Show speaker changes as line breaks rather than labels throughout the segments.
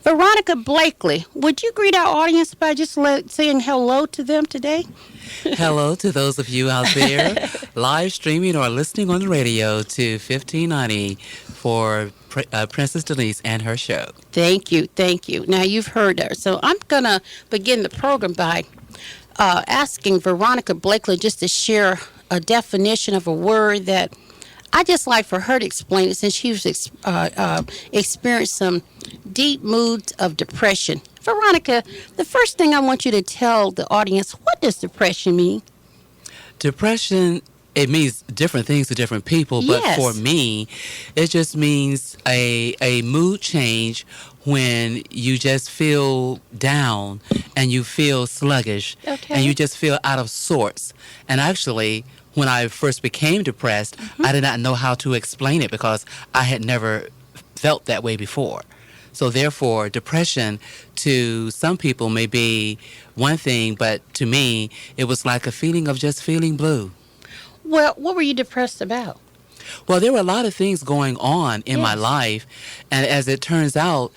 Veronica Blakely, would you greet our audience by just saying hello to them today?
Hello to those of you out there live streaming or listening on the radio to 1590 for Princess Denise and her show.
Thank you. Now, you've heard her. So I'm going to begin the program by asking Veronica Blakely just to share a definition of a word that I just like for her to explain it, since she's experienced some deep moods of depression. Veronica, the first thing I want you to tell the audience, what does depression mean?
Depression, it means different things to different people, but
Yes.
for me, it just means a mood change when you just feel down and you feel sluggish and you just feel out of sorts. And actually, when I first became depressed, I did not know how to explain it because I had never felt that way before. So therefore, depression to some people may be one thing, but to me, it was like a feeling of just feeling blue.
Well, what were you depressed about?
Well, there were a lot of things going on in my life, and as it turns out,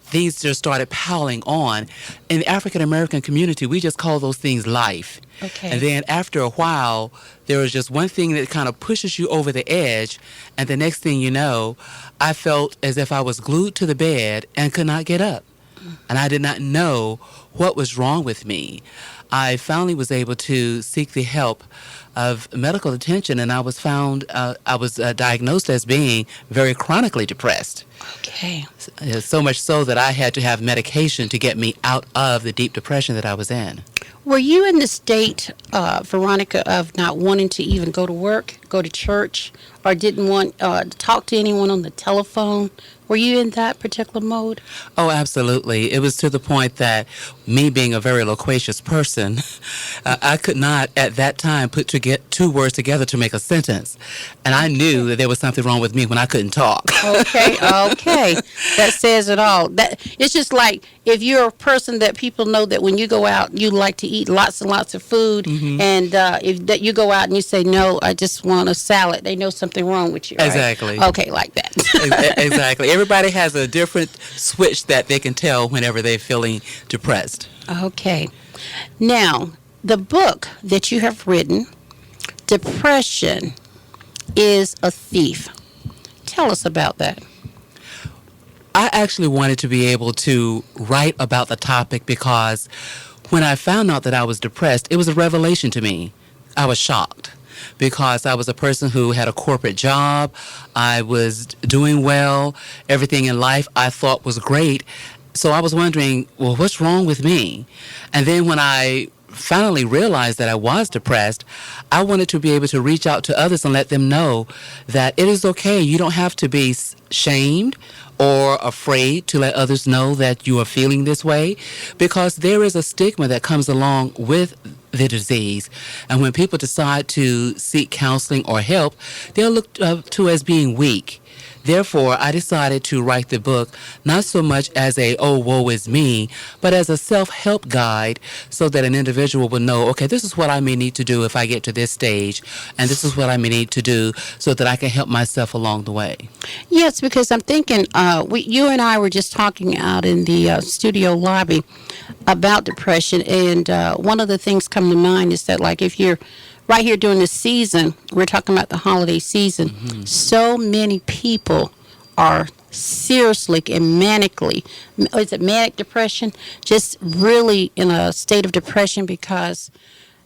things just started piling on. In the African American community, we just call those things life.
Okay.
And then after a while, there was just one thing that kind of pushes you over the edge, and the next thing you know, I felt as if I was glued to the bed and could not get up. And I did not know what was wrong with me. I finally was able to seek the help of medical attention, and I was diagnosed as being very chronically depressed.
Okay.
So much so that I had to have medication to get me out of the deep depression that I was in.
Were you in the state, Veronica, of not wanting to even go to work, go to church, or didn't want to talk to anyone on the telephone? Were you in that particular mode?
Oh, absolutely. It was to the point that me being a very loquacious person, I could not at that time put two words together to make a sentence. And I knew that there was something wrong with me when I couldn't talk.
Okay. That says it all. It's just like if you're a person that people know that when you go out, you like to eat lots and lots of food, and if that you go out and you say, no, I just want a salad, they know something wrong with you, right?
Exactly.
Okay, like that.
Exactly. Everybody has a different switch that they can tell whenever they're feeling depressed.
Okay. Now, the book that you have written, Depression is a Thief. Tell us about that.
I actually wanted to be able to write about the topic because when I found out that I was depressed, it was a revelation to me. I was shocked because I was a person who had a corporate job. I was doing well. Everything in life I thought was great. So I was wondering, well, what's wrong with me? And then when I finally realized that I was depressed, I wanted to be able to reach out to others and let them know that it is okay. You don't have to be shamed or afraid to let others know that you are feeling this way, because there is a stigma that comes along with the disease. And when people decide to seek counseling or help, they're looked to as being weak. Therefore, I decided to write the book not so much as a, oh, woe is me, but as a self-help guide so that an individual will know, okay, this is what I may need to do if I get to this stage, and this is what I may need to do so that I can help myself along the way.
Yes, because I'm thinking, you and I were just talking out in the studio lobby about depression, and one of the things come to mind is that, like, if you're right here during the season, we're talking about the holiday season, so many people are seriously and manically, is it manic depression? Just really in a state of depression because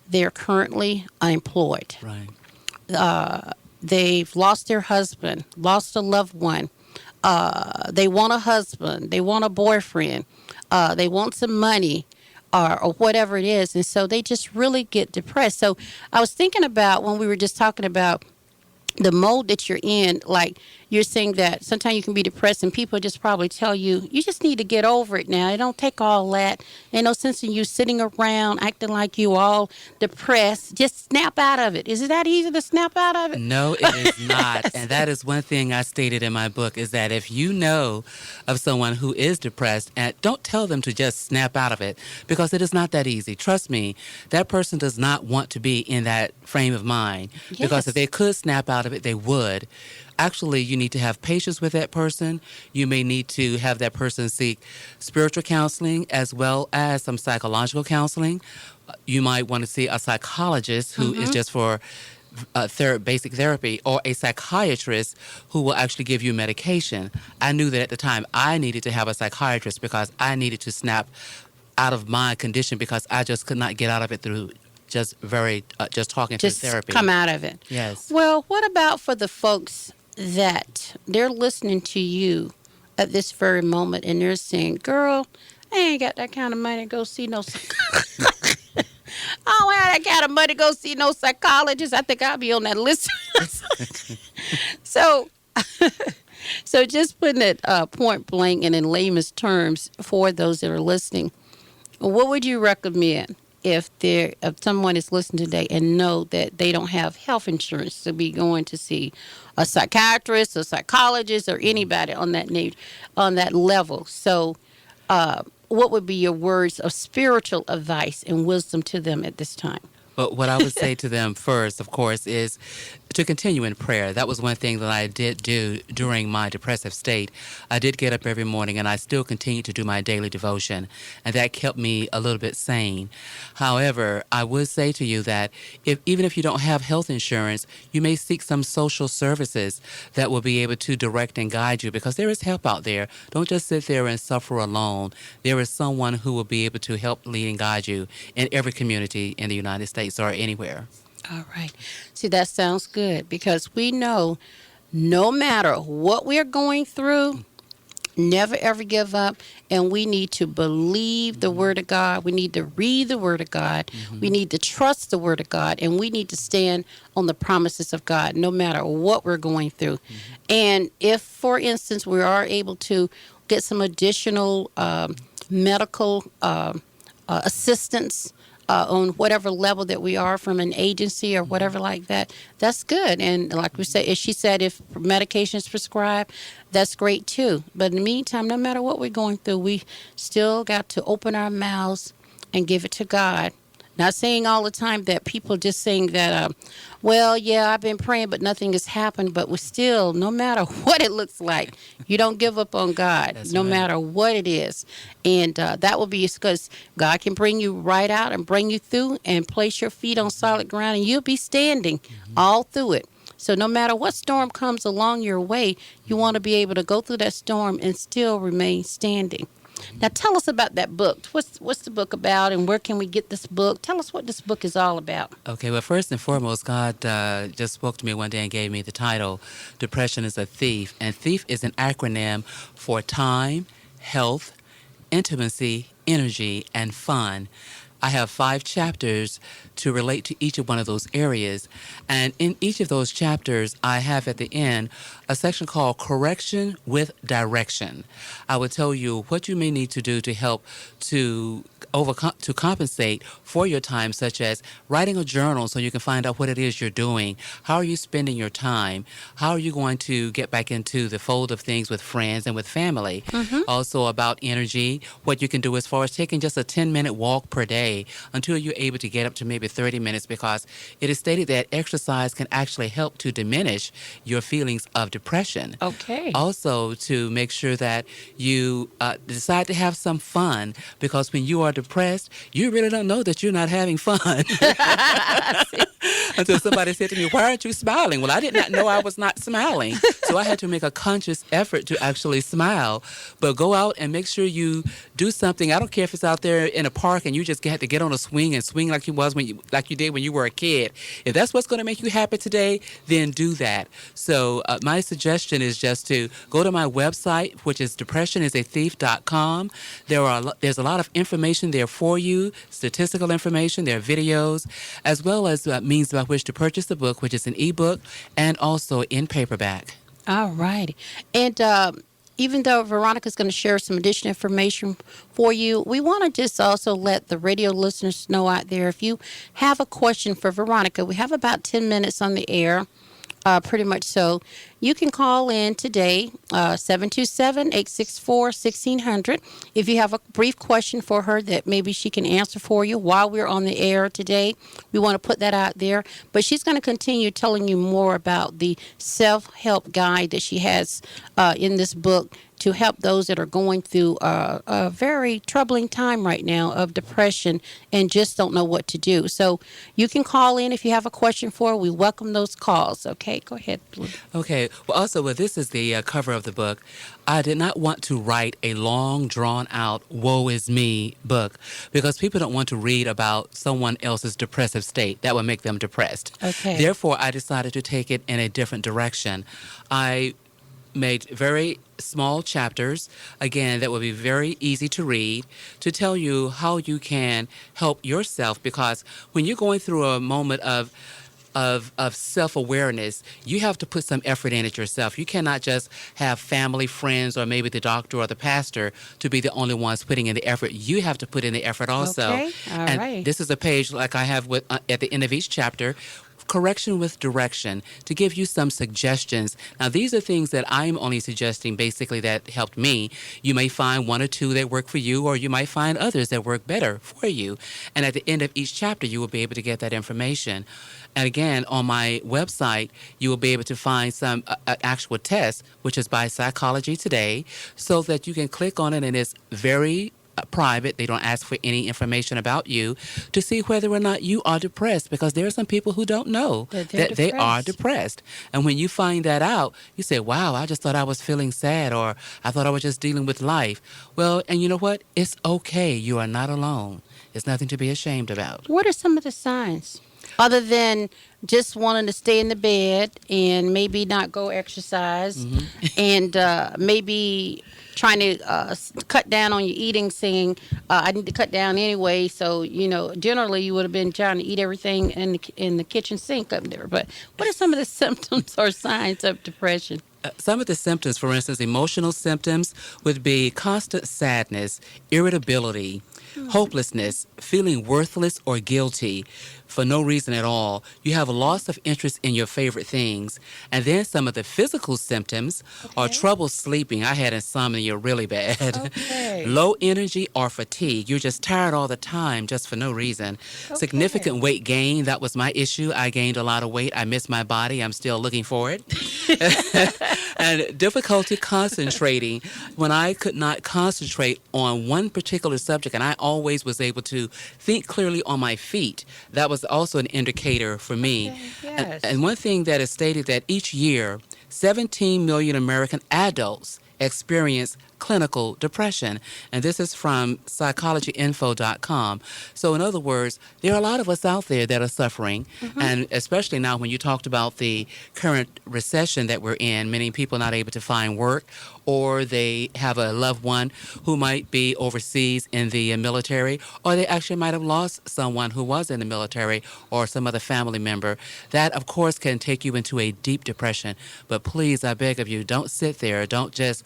they're currently unemployed.
Right.
They've lost their husband, lost a loved one. They want a husband. They want a boyfriend. They want some money. Or whatever it is, and so they just really get depressed. So I was thinking about when we were just talking about the mode that you're in, like you're saying that sometimes you can be depressed and people just probably tell you, you just need to get over it now. It don't take all that. Ain't no sense in you sitting around acting like you all depressed. Just snap out of it. Is it that easy to snap out of it?
No, it is not. And that is one thing I stated in my book, is that if you know of someone who is depressed, and don't tell them to just snap out of it, because it is not that easy. Trust me, that person does not want to be in that frame of mind.
Yes.
Because if they could snap out of it, they would. Actually, you need to have patience with that person. You may need to have that person seek spiritual counseling as well as some psychological counseling. You might want to see a psychologist who is just for basic therapy, or a psychiatrist who will actually give you medication. I knew that at the time I needed to have a psychiatrist because I needed to snap out of my condition because I just could not get out of it through just talking
Just
to therapy.
come out of it.
Yes.
Well, what about for the folks that they're listening to you at this very moment and they're saying, girl, I ain't got that kind of money to go see no I don't have that kind of money to go see no psychologist. I think I'll be on that list. So, so just putting it point blank and in layman's terms for those that are listening, what would you recommend if someone is listening today and know that they don't have health insurance to be going to see a psychiatrist, a psychologist, or anybody on that level? So, what would be your words of spiritual advice and wisdom to them at this time?
But what I would say to them first, of course, is to continue in prayer. That was one thing that I did do during my depressive state. I did get up every morning, and I still continue to do my daily devotion, and that kept me a little bit sane. However, I would say to you that even if you don't have health insurance, you may seek some social services that will be able to direct and guide you, because there is help out there. Don't just sit there and suffer alone. There is someone who will be able to help lead and guide you in every community in the United States or anywhere.
All right. See, that sounds good, because we know no matter what we're going through, never ever give up, and we need to believe the Word of God. We need to read the Word of God. We need to trust the Word of God, and we need to stand on the promises of God no matter what we're going through. And if, for instance, we are able to get some additional medical assistance on whatever level that we are from an agency or whatever like that, that's good. And like we said, as she said, if medication is prescribed, that's great too. But in the meantime, no matter what we're going through, we still got to open our mouths and give it to God. Not saying all the time that people just saying that, well, yeah, I've been praying, but nothing has happened. But we still, no matter what it looks like, you don't give up on God,
That's
no
right.
matter what it is. And that will be because God can bring you right out and bring you through and place your feet on solid ground, and you'll be standing all through it. So no matter what storm comes along your way, you want to be able to go through that storm and still remain standing. Now, tell us about that book. What's the book about, and where can we get this book? Tell us what this book is all about.
Okay, well, first and foremost, God just spoke to me one day and gave me the title, Depression is a Thief. And thief is an acronym for time, health, intimacy, energy, and fun. I have 5 chapters to relate to each of one of those areas. And in each of those chapters, I have at the end a section called Correction with Direction. I will tell you what you may need to do to help to compensate for your time, such as writing a journal so you can find out what it is you're doing. How are you spending your time? How are you going to get back into the fold of things with friends and with family? Also about energy, what you can do as far as taking just a 10-minute walk per day until you're able to get up to maybe 30 minutes, because it is stated that exercise can actually help to diminish your feelings of depression.
Okay.
Also, to make sure that you decide to have some fun, because when you are depressed, you really don't know that you're not having fun. Until somebody said to me, "Why aren't you smiling?" Well, I did not know I was not smiling. So I had to make a conscious effort to actually smile. But go out and make sure you do something. I don't care if it's out there in a park and you just have to get on a swing and swing like you did when you were a kid. If that's what's going to make you happy today, then do that. So my suggestion is just to go to my website, which is depressionisathief.com. There's a lot of information there for you, statistical information. There are videos, as well as means by which to purchase the book, which is an ebook and also in paperback.
All right. And even though Veronica's going to share some additional information for you, we want to just also let the radio listeners know out there, if you have a question for Veronica, we have about 10 minutes on the air. Pretty much so. You can call in today, 727-864-1600. If you have a brief question for her that maybe she can answer for you while we're on the air today, we want to put that out there. But she's going to continue telling you more about the self-help guide that she has in this book to help those that are going through a very troubling time right now of depression and just don't know what to do. So you can call in if you have a question for her. We welcome those calls. Okay, go ahead.
Okay. Well, also, this is the cover of the book. I did not want to write a long, drawn-out, woe is me book because people don't want to read about someone else's depressive state. That would make them depressed.
Okay.
Therefore, I decided to take it in a different direction. I made very small chapters, again, that will be very easy to read, to tell you how you can help yourself, because when you're going through a moment of self-awareness, you have to put some effort in it yourself. You cannot just have family, friends, or maybe the doctor or the pastor to be the only ones putting in the effort. You have to put in the effort also.
Okay, all
and
right.
This is a page like I have with at the end of each chapter, correction with direction, to give you some suggestions. Now, these are things that I'm only suggesting basically that helped me. You may find one or two that work for you, or you might find others that work better for you. And at the end of each chapter, you will be able to get that information. And again, on my website, you will be able to find some actual tests, which is by Psychology Today, so that you can click on it, and it's very private. They don't ask for any information about you to see whether or not you are depressed, because there are some people who don't know that they are depressed. And when you find that out, you say, wow, I just thought I was feeling sad, or I thought I was just dealing with life. Well, and you know what? It's okay. You are not alone. It's nothing to be ashamed about.
What are some of the signs? Other than just wanting to stay in the bed and maybe not go exercise, and maybe trying to cut down on your eating, saying, I need to cut down anyway. So, generally you would have been trying to eat everything in the kitchen sink up there. But what are some of the symptoms or signs of depression?
Some of the symptoms, for instance, emotional symptoms would be constant sadness, irritability, hopelessness, feeling worthless or guilty for no reason at all. You have a loss of interest in your favorite things. And then some of the physical symptoms are trouble sleeping. I had insomnia really bad.
Okay.
Low energy or fatigue. You're just tired all the time just for no reason. Significant weight gain. That was my issue. I gained a lot of weight. I miss my body. I'm still looking for it. And difficulty concentrating. When I could not concentrate on one particular subject, and I always was able to think clearly on my feet, that was also an indicator for me.
Okay, yes.
And one thing that is stated that each year, 17 million American adults experience clinical depression. And this is from psychologyinfo.com. So in other words, there are a lot of us out there that are suffering. And especially now when you talked about the current recession that we're in, many people not able to find work, or they have a loved one who might be overseas in the military, or they actually might have lost someone who was in the military or some other family member. That, of course, can take you into a deep depression. But please, I beg of you, don't sit there. Don't just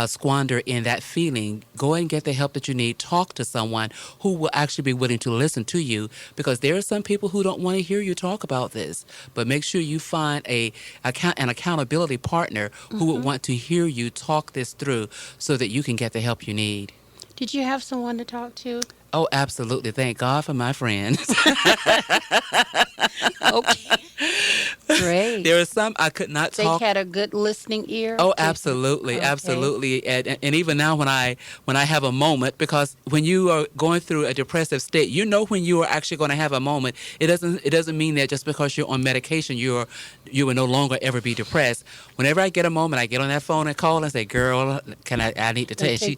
squander in that feeling. Go and get the help that you need. Talk to someone who will actually be willing to listen to you, because there are some people who don't want to hear you talk about this. But make sure you find an accountability partner who would want to hear you talk this through so that you can get the help you need.
Did you have someone to talk to?
Oh, absolutely. Thank God for my friends.
Okay. Great.
There are some I could not
They
talk.
had a good listening ear?
Oh, absolutely,
Okay.
absolutely, and even now when I have a moment, because when you are going through a depressive state, you know when you are actually going to have a moment. It doesn't mean that just because you're on medication you will no longer ever be depressed. Whenever I get a moment, I get on that phone and call and say, "Girl, I need to tell you."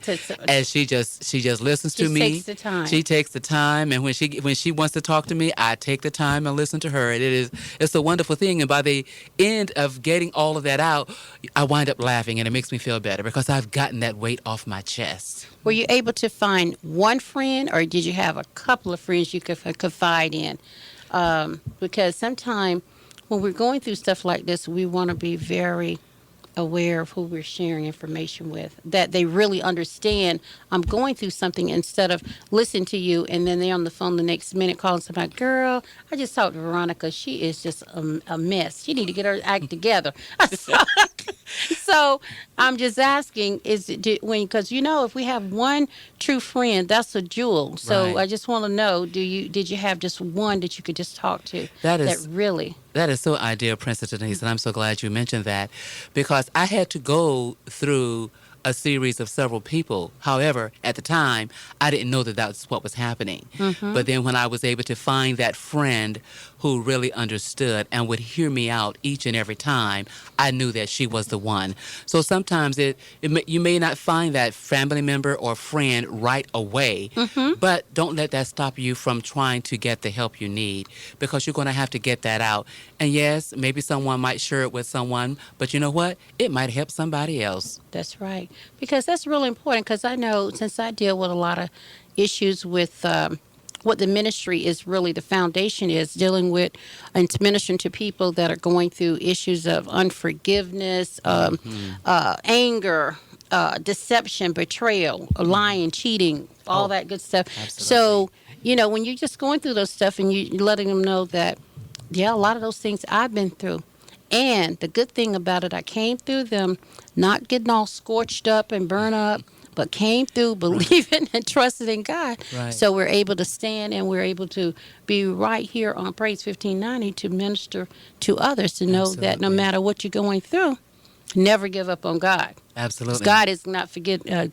And she just listens to me.
She takes the time.
She takes the time, and when she wants to talk to me, I take the time and listen to her. It's a wonderful thing. And by the end of getting all of that out, I wind up laughing, and it makes me feel better because I've gotten that weight off my chest.
Were you able to find one friend, or did you have a couple of friends you could confide in? Because sometimes when we're going through stuff like this, we want to be very aware of who we're sharing information with, that they really understand I'm going through something, instead of listening to you and then they're on the phone the next minute calling somebody, girl, I just talked to Veronica. She is just a mess. She need to get her act together. So I'm just asking, is it because if we have one true friend, that's a jewel. So
Right.
I just want to know, did you have just one that you could just talk to
That
that
is
really?
That is so ideal, Princess Denise, and I'm so glad you mentioned that because I had to go through a series of several people. However, at the time, I didn't know that that's what was happening.
Mm-hmm.
But then when I was able to find that friend who really understood and would hear me out each and every time, I knew that she was the one. So sometimes you may not find that family member or friend right away,
Mm-hmm.
but don't let that stop you from trying to get the help you need because you're going to have to get that out. And yes, maybe someone might share it with someone, but you know what? It might help somebody else.
That's right. Because that's really important. Because I know, since I deal with a lot of issues with what the ministry is really, the foundation is dealing with, and it's ministering to people that are going through issues of unforgiveness, anger, deception, betrayal, lying, cheating, all
Oh,
that good stuff.
absolutely.
So, when you're just going through those stuff and you're letting them know that, yeah, a lot of those things I've been through. And the good thing about it, I came through them not getting all scorched up and burnt up, but came through
Right.
believing and trusting in God.
Right.
So we're able to stand and we're able to be right here on Praise 1590 to minister to others, to know that no
Absolutely.
matter what you're going through, never give up on God. 'Cause
Absolutely.
God is not forgotten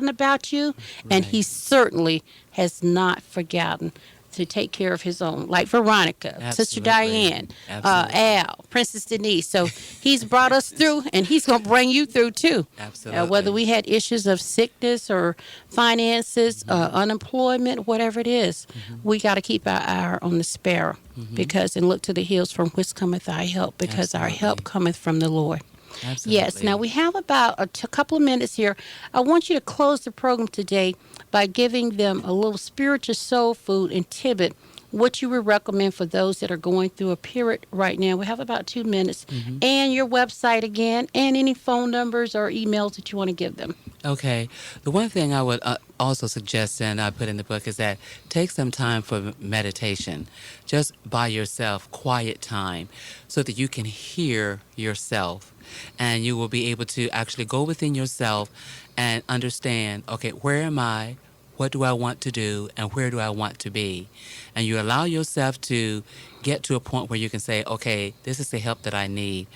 about you, and
Right.
He certainly has not forgotten to take care of His own. Like Veronica, Sister
Absolutely.
Diane,
Absolutely.
Al, Princess Denise. So He's brought us through, and He's going to bring you through too. Whether
Absolutely.
we had issues of sickness or finances, unemployment, whatever it is, we got to keep our eye on the sparrow, because and look to the hills from which cometh our help, because our
Absolutely.
help cometh from the Lord. Yes. Now
Absolutely.
we have about a couple of minutes here. I want you to close the program today by giving them a little spiritual soul food and tidbit. What you would recommend for those that are going through a period right now. We have about 2 minutes, and your website again, and any phone numbers or emails that you want to give them.
Okay. The one thing I would also suggest, and I put in the book, is that take some time for meditation, just by yourself, quiet time, so that you can hear yourself, and you will be able to actually go within yourself and understand, okay, where am I? What do I want to do? And where do I want to be? And you allow yourself to get to a point where you can say, okay, this is the help that I need.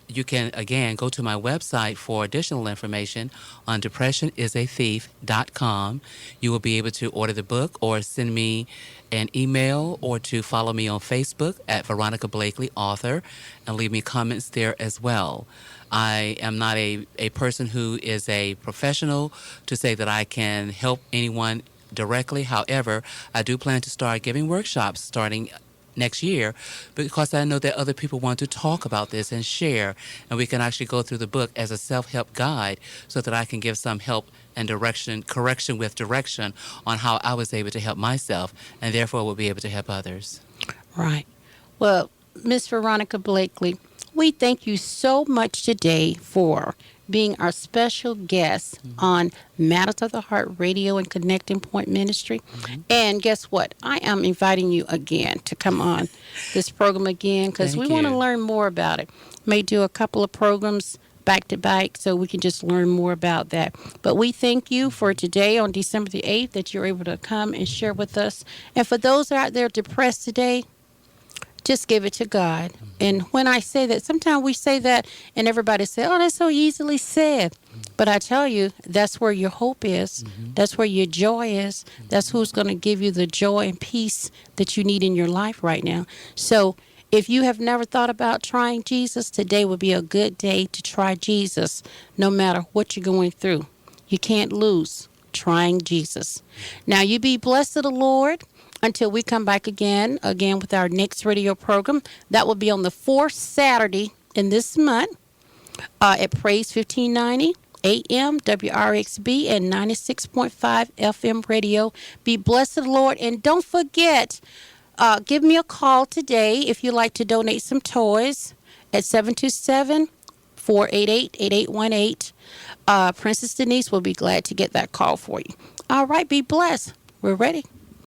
You can, again, go to my website for additional information on depressionisathief.com. You will be able to order the book or send me an email or to follow me on Facebook at Veronica Blakely, author, and leave me comments there as well. I am not a person who is a professional to say that I can help anyone directly. However, I do plan to start giving workshops starting next year, because I know that other people want to talk about this and share, and we can actually go through the book as a self-help guide so that I can give some help and correction with direction on how I was able to help myself, and therefore will be able to help others.
Right. Well, Miss Veronica Blakely, we thank you so much today for being our special guest on Matters of the Heart Radio and Connecting Point Ministry. And guess what? I am inviting you again to come on this program again, because we
Thank
want to
you.
learn more about it. May do a couple of programs back to back so we can just learn more about that. But we thank you for today on December the 8th that you're able to come and share with us. And for those out there depressed today, just give it to God. And when I say that, sometimes we say that and everybody say, oh, that's so easily said. But I tell you, that's where your hope is. That's where your joy is. That's who's going to give you the joy and peace that you need in your life right now. So if you have never thought about trying Jesus, today would be a good day to try Jesus, no matter what you're going through. You can't lose trying Jesus. Now, you be blessed of the Lord until we come back again with our next radio program. That will be on the fourth Saturday in this month at Praise 1590 AM WRXB and 96.5 FM radio. Be blessed of the Lord, and don't forget, give me a call today if you'd like to donate some toys. at 727-488-8818. Princess Denise will be glad to get that call for you. All right, be blessed. We're ready.